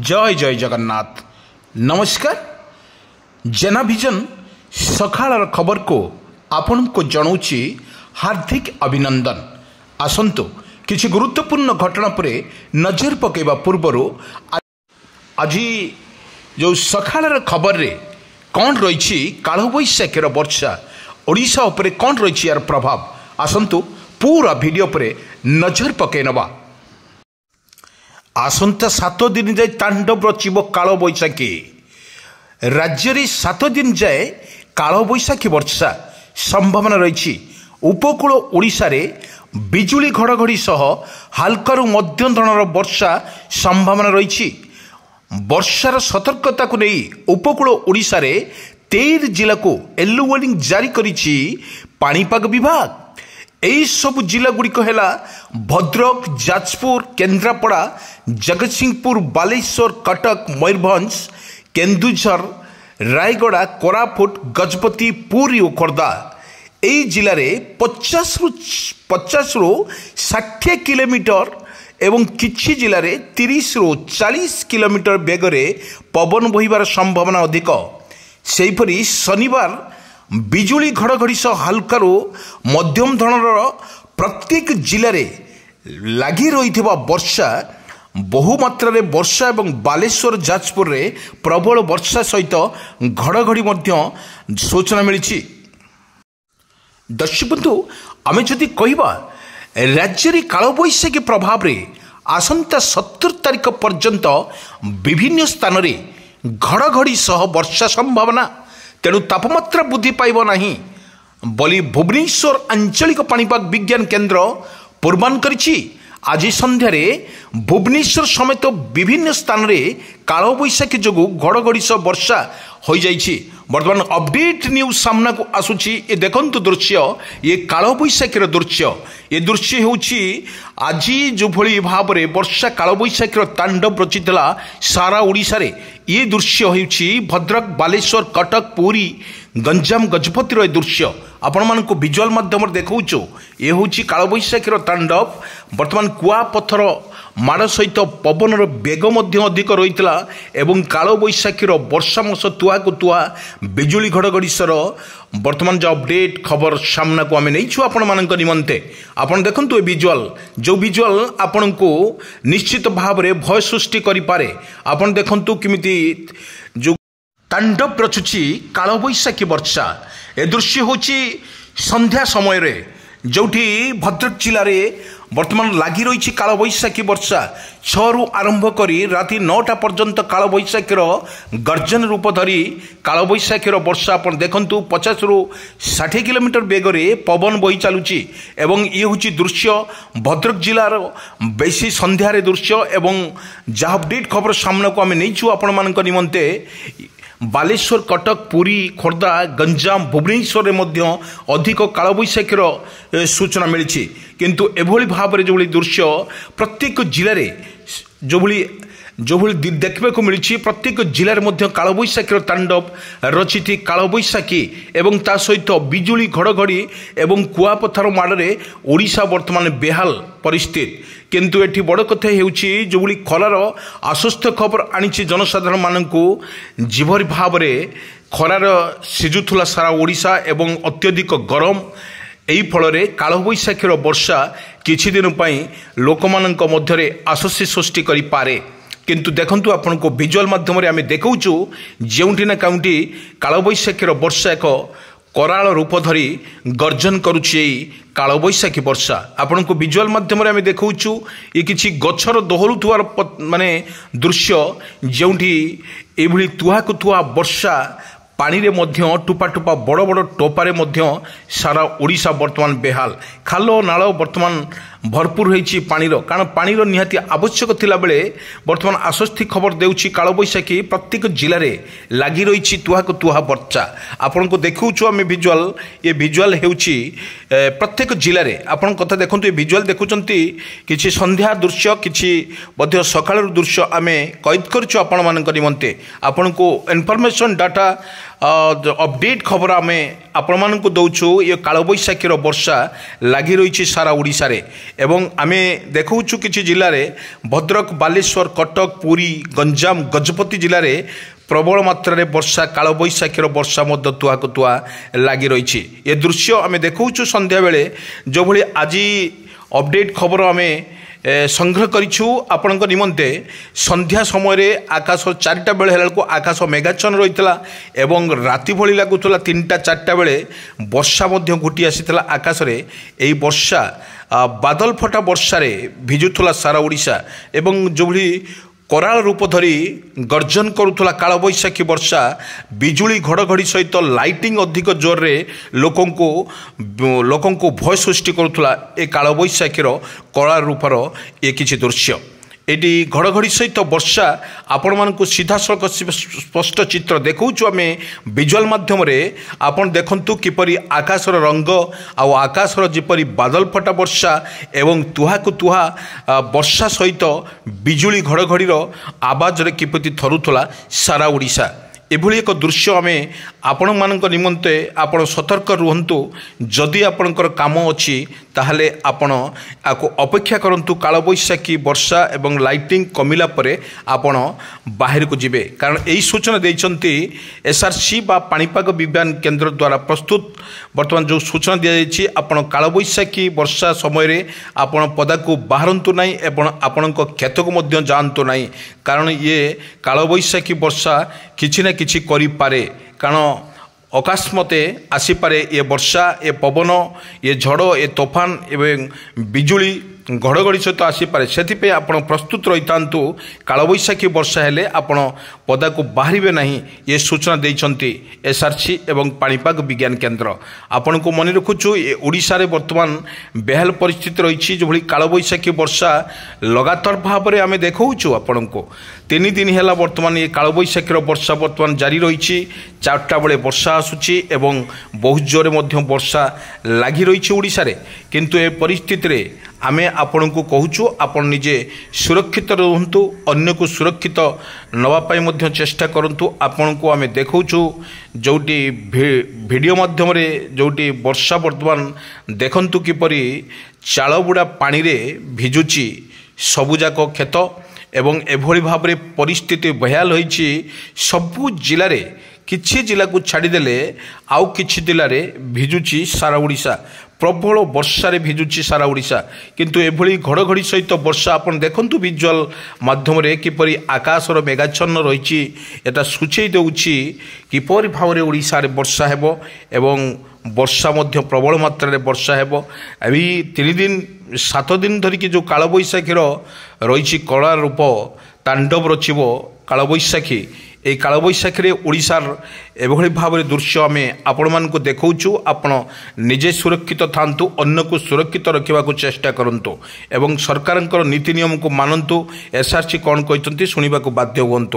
जय जय जगन्नाथ नमस्कार। जेनाभिजन सकाळ खबर को आपण को जनाऊँगी हार्दिक अभिनंदन। आसंतु किसी गुरुत्वपूर्ण घटना पर नजर पकेवा पूर्वर आज जो सकाळ खबर रे कौन रही कालबैशाखीर वर्षा ओडिशा उपरे कौन रही यार प्रभाव आसंतु पूरा वीडियो पर नजर पकई नवा। आसंता 7 दिन जाए तांडव रचिब कालबैशाखी। राज्य में 7 दिन जाए कालबैशाखी वर्षा संभावना रही। उपकूल ओडिशा रे बिजुली घड़घड़ी सह हालकारु मध्यम धरणर वर्षा संभावना रही। वर्षार सतर्कता को नहीं उपकूल ओडिशा रे 13 जिला को येलो वार्निंग जारी करिछि पाणीपाग विभाग। यही सब जिला गुड़िक है भद्रक, जाजपुर, केन्द्रापड़ा, जगतसिंहपुर, बालेश्वर, कटक, मयूरभंज, केन्दुझर, रायगड़ा, कोरापुट, गजपति, पुरी और खोर्धा। यही जिले में 50 ରୁ 60 किलोमीटर एवं किछि जिले में 30 ରୁ 40 किलोमीटर बेगरे पवन बहिबार संभावना अधिक। सेहीपरि शनिवार बिजुली घड़घड़ी सह हालकारु मध्यम धरणर प्रत्येक जिले में लगी रही वर्षा बहुमात्रा रे वर्षा एवं बालेश्वर, जाजपुर रे प्रबल वर्षा सहित घड़घड़ी सूचना मिली। दर्शक बंधु आमे जदि कहबा राज्य रे कालबैशाखी प्रभाव रे आसंता 70 तारिख पर्यंत विभिन्न स्थान रे घड़घड़ी सह वर्षा संभावना। तेणु तापमात्रा वृद्धि पाइब नहीं बोली भुवनेश्वर आंचलिक पाणीपाग विज्ञान केन्द्र पूर्वानुमान करिछि। आज संध्यारे भुवनेश्वर समेत विभिन्न स्थान रे कालबैशाखी जोगु घड़घड़ी सह वर्षा हो जाइछि। वर्तमान अपडेट न्यूज सामना को आसुछि। ये देखंतु दृश्य, ये कालबैशाखीर दृश्य। ये दृश्य होछि आज जो भली भाव रे वर्षा कालबैशाखीर तांडव रचितला सारा ओडिशा रे। ये दृश्य होछि भद्रक, बालेश्वर, कटक, पुरी, गंजाम, गजपतिर ए दृश्य आपण मानक विजुअल माध्यम देखौछु। ये होछि कालबैशाखीर तांडव। वर्तमान कुआ पत्थर माड़ सहित पवनर बेग अधिक रही एवं कालबैशाखीर वर्षा मस तुआ को तुआ बिजुली घड़घड़ी सर वर्तमान जो अपडेट खबर सामना को आम नहीं आपण मान निमंते आपण देखंतु ए विजुअल जो विजुअल आपण को निश्चित भाव में भय सृष्टि करि पारे। आपण देखंतु किमिति जो तांडव रचुची कालबैशाखी वर्षा। ए दृश्य होची संध्या समय रे जोठी भद्रक जिले में वर्तमान लगी रही कालबैशाखी वर्षा। 6 ରୁ आरंभ करी राति 9टा पर्यंत कालबैशाखीर गर्जन रूप धरी कालबैशाखीर वर्षा आपण देखंतु 50 ରୁ 60 किलोमीटर बेगरे पवन बही चलुची। एवं ये हूँ दृश्य भद्रक जिलार बेसी संध्यारे दृश्य एवं जहाँ अपडेट खबर सामना को आम नहीं आपण मान निमंते बालेश्वर, कटक, पुरी, खोर्धा, गंजाम, भुवनेश्वर में अधिक कालबैशाखीर सूचना मिली। किंतु एभली भाव में जो दृश्य प्रत्येक जिले में जो भली देखने को मिली प्रत्येक जिले में कालबैशाखीर तांडव रचिति कालबैशाखी एवं ता सहित बिजुली घड़घड़ी एवं कुआपथर माड़े ओडिशा वर्तमान बेहाल परिस्थिति। किंतु एठी बड़ कथा हेउछि जो भली खरार आश्वस्त खबर आनी जनसाधारण मानकु जिभरी भाव में खरार सिजुथुला सारा ओडिशा एवं अत्यधिक गरम एही फल कालबैशाखीर वर्षा किछि दिन पई लोकमानंक मध्यरे आश्वस्ति सृष्टि करि पारे। किंतु देखंतु आपण को विजुअल माध्यम रे आमे देखौछु जेउंठी ना काउंटी कालबैशाखीर वर्षा एक कराल रूप धरी गर्जन करुछि कालबैशाखी वर्षा। आपण को विजुअल माध्यम रे आमे देखौछु ये किछि गछर दोहरुथुवार माने दृश्य जेउंठी एभली तुहा को तुहा वर्षा पानी रे मध्य टुपा टुपा बड़ बड़ टोपारे मध्य सारा ओडिशा वर्तमान बेहाल। खाल नाल वर्तमान भरपूर होइछि पानीर कारण पानीर निहाती आवश्यक थिला बेले वर्तमान आश्वस्ति खबर देउछि कालबैशाखी प्रत्येक जिले में लगी रही तुहा को तुहा वर्षा। आपण को देखौछु आमे विजुअल। ये विजुअल हेउछि प्रत्येक जिले में आपण कथा देखंतु। ये विजुअल देखुचंती किछि संध्या दृश्य किछि मध्य सकाळ दृश्य आमे कैद करछु आपण मानक निमंते। आपण को इन्फॉर्मेशन डाटा अपडेट खबर आम आपण को दौचु ये कालबैशाखीर वर्षा लगी रही सारा ओडिशा रे एवं आम देखु कि जिले में भद्रक बालेश्वर कटक पुरी गंजाम गजपति जिले में प्रबल मात्रा वर्षा कालबैशाखीर वर्षा तुआ को तुआ लगी रही ये दृश्य आम देखु संध्या बेले जो भली आज अपडेट खबर आम संग्रह करिछु आपणक निमंते संध्या समय आकाश 4टा बेले हेला आकाश मेघाच्छन्न रही एवं राति भली लगुला 3टा 4टा बेले वर्षा घुटी आसीला आकाश रे एई वर्षा बादल फटा वर्षा रे भिजुला सारा ओडिशा एवं जो भली कराल रूप धरी गर्जन करुला कालबैशाखी वर्षा बिजुली घड़घड़ी सहित लाइटिंग अधिक जोर रे लोकों को भय सृष्टि करुला ए कालबैशाखीर कराल रूपर ये किसी दृश्य एटी घड़घड़ी सहित वर्षा आपण मानक सीधा सड़क स्पष्ट चित्र देखु आम विजुअल माध्यम आपण देखंतु किपरि आकाशर रंग आउ आकाशर जिपरि बादल फटा वर्षा एवं तुहा को तुहा वर्षा सहित बिजुली घड़घड़ीर आवाज रे किपरि थरुथला सारा ओडिशा एभली एक दृश्य आम आपण मानक निमंते आपण सतर्क रुहंतु जदि आपणकर काम अच्छी ताहले आपण आको अपेक्षा करंतु कालबैशाखी वर्षा एवं लाइटिंग कमिला परे आपण बाहर को जिबे कारण यही सूचना देइचंती एसआरसी बा पाणीपाग विज्ञान केंद्र द्वारा प्रस्तुत वर्तमान जो सूचना दिया जायछि आपण कालबैशाखी वर्षा समय रे आपण पदा को बाहरंतु नाही एवं आपणक खेत को मध्य जानतु नाही कारण ये कालबैशाखी वर्षा किछि ना किछि करि पारे कारण अकस्माते आसीपारे ये वर्षा ये पवन ये झड़ ये तोफान एवं बिजुली घड़घड़ी सहित आसीपारे से आप प्रस्तुत रही था कालबैशाखी वर्षा हेले आपण पदा को बाहर ना ये सूचना देइचंती एसआरसी एवं पाणीपाग विज्ञान केंद्र आपण को मन रखुचु ओडिशा रे वर्तमान बेहाल परिस्थिति रही जो भली कालबैशाखी वर्षा लगातार भाव में आम देखु आपण को 3 दिन है वर्तमान ये कालबैशाखीर वर्षा वर्तमान जारी रही 4टा बेले वर्षा आसुची एवं बहुत जोरे वर्षा लगी रही ओडिशा रे किंतु ए परिस्थिति रे आमे आपण को कहूचु आपण निजे सुरक्षित रहंतु अन्य को सुरक्षित नवा पाई मध्य चेष्टा करंतु आपण को आमे देखौचु जोटी वीडियो माध्यम रे जोटी वर्षा वर्तमान देखंतु किपरि चाळबुडा पानी रे भिजुची सबुजाक खेत एवं एभली भाव रे परिस्थिति बहाल होईची सबु जिल्ला रे किछि जिला को छाड़ीदेले आउ किछि जिल्ला रे भिजुची सारा ओडिशा प्रबल वर्षा रे भिजुची सारा ओडिशा किंतु एभली घड़घड़ी सहित वर्षा आपण देखंतु विजुअल माध्यम रे किपरि आकाशर मेघाच्छन्न रही एटा सूचई देउची किपरि भाव रे ओडिशा रे वर्षा हेबो एवं वर्षा मध्य प्रबल मात्रा रे वर्षा हेबो अभी 3 दिन 7 दिन धरिकी जो कालबैशाखीर रही कला रूप तांडव रचिबो कालबैशाखी ए कालबैशाखी रे ओडिशार एभली भाव रे दृश्य आम आपण मान को देखौचु आपण निजे सुरक्षित थांतु अन्य को सुरक्षित रखिबा को चेष्टा करंतु एवं सरकारंकर नीति नियम को मानंतु एसआरसी कोन कहचंती सुनिबा को बाध्य हुंतु।